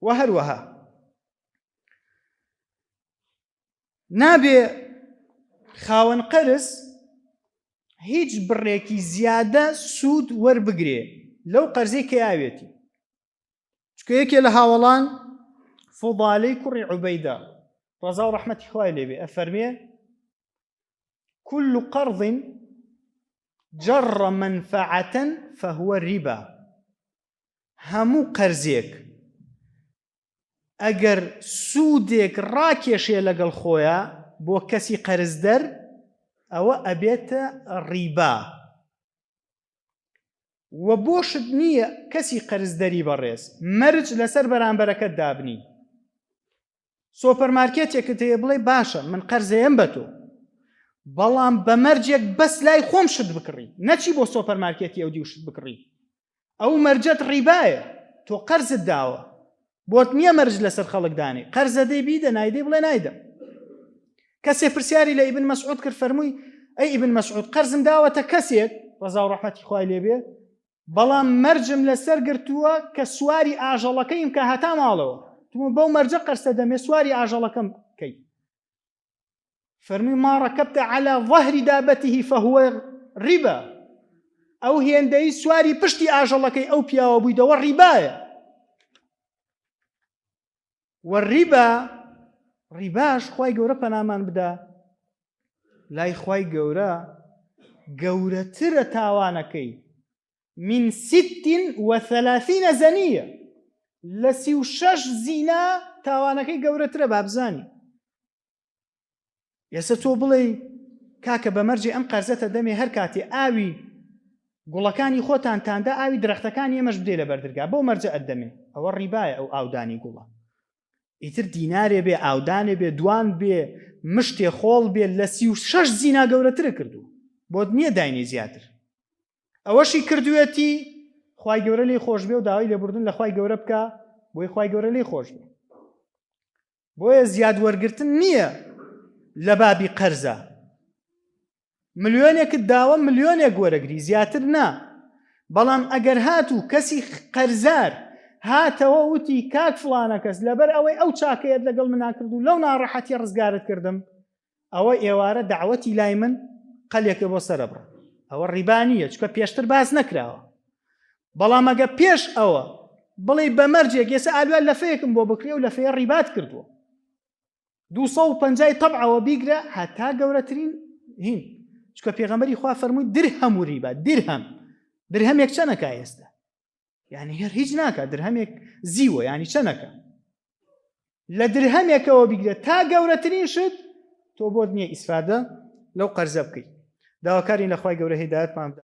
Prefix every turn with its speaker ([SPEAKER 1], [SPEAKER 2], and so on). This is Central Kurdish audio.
[SPEAKER 1] و هەروەها نابێ خاوەن قەرز هیچ بڕێکی زیادە سوود وەربگرێ لەو قەرزەی کە یاوێتی. چکە یەکێ لە هاوڵان فوضالەی کوڕی عوبەیدە ڕەزا و ڕەحمەتی خوای لێبێ ئەفەرمێ كل قرض جر منفعة فهو الربا. هەموو قەرزێک ئەگەر سوودێک ڕاکێشێ لەگەڵ خۆیە بۆ کەسی قەرزدەر ئەوە ئەبێتە ڕیبا. و بۆشت نییە کەسی قەرزدەری بەڕێز مەرج لەسەر بەرامبەرەکەت دابنی. سۆپەرمارکێتێکت هەیە بڵێ باشە من قەرزەیەم بە تۆ بەڵام بە مەرجێک بەس لای خۆم شت بکڕی، نەچی بۆ سۆپەرمارکێتی ئەو دی و شت بکڕی. ئەو مەرجەت ڕیبایە، تۆ قەرزت داوە بۆت نییە مەرج لەسەر خەڵک دانێ. قەرزە دەی بیدە نایدەی بڵێ نایدەم. کەسێ پرسیاری لە ئیبن مەسعود کرد فەرمووی ئەی ئیبن مەسعود قەرزم داوەتە کەسێک ڕەزا و ڕەحمەتی خوای لێبێ بەڵام مەرجم لەسەر گرتووە کە سواری ئاژەڵەکەیم کە هەتا ماڵەوە تومە بەو مەرجە قەرزە دەمێ سواری ئاژەڵەکەم کەی. فەرمووی ما ڕەکەبتە عەلا ظەهری دابەتیه فەهوە ڕیبا. ئەو هێندەی سواری پشتی ئاژەڵەکەی ئەو پیاوە بوویدەوە ڕیبایە. والربا ڕیباش خوای گەورە پەنامان بدە لای خوای گەورە گەورەترە تاوانەکەی من 36 زەنیە لە 36 زینا تاوانەکەی گەورەترە بابزانی. ئێستا تۆ بڵێ کاکە بە مەرجێ ئەم قەرزەتە دەمێ هەر کاتێ ئاوی گوڵەکانی خۆتان تاندا ئاوی درەختەکانی ئێمەش بدێ لە بەردرگا بەو مەرجە ئەدەمێ ئەوە ڕیبایە. ئەو ئاودانی گوڵە ئیتر دینارێ بێ ئاودانێ بێ دوان بێ مشتێ خۆڵ بێ لە 36 زینا گەورەترە کردو بۆت نییە داینی زیاتر. ئەوەشی کردوێتی خوای گەورە لێی خۆش بێ و داوای لێبوردن لە خوای گەورە بکە بۆی خوای گەورە لێی خۆش بێ. بۆیە زیاد وەرگرتن نییە لە بابی قەرزە. ملیۆنێکت داوە ملیۆنێک وەرەگری زیاتر نا. بەڵام ئەگەر هاتوو کەسی قەرزار هاتەوە وتی کاک فڵانە کەس لەبەر ئەوەی ئەو چاکەیەت لەگەڵ منا کرد و لەو ناڕەحەتی ڕزگارت کردم ئەوە ئێوارە دعوەتی لای من قەلێکە بۆ سەرە بڕە. ئەوە ڕیبا نییە چکە پێشتر باز نەکراوە. بەڵام ئەگە پێش ئەوە بڵێ بە مەرجێک ئێستا ئالوان لەفەیەکم بۆ بکرێ و لەفەیە ڕیبات کردووە 250 تەبعەوە بیگرە هەتا گەورەترین هین. چکە پێغەمبەری خوا فەرمووی درهەم و ڕیبا. درهەمێک چەنەکە ئێستا یعنی هەر هیچ ناکە درهەمێک زیوە ینی چەنەکە لە درهەمێکەوە بیگرێت تا گەورەترین شت تۆ بۆت نییە ئیسفادە لەو قەرزە بکەیت. داواکارین لە خوای گەورە هیدایەتمان بدە.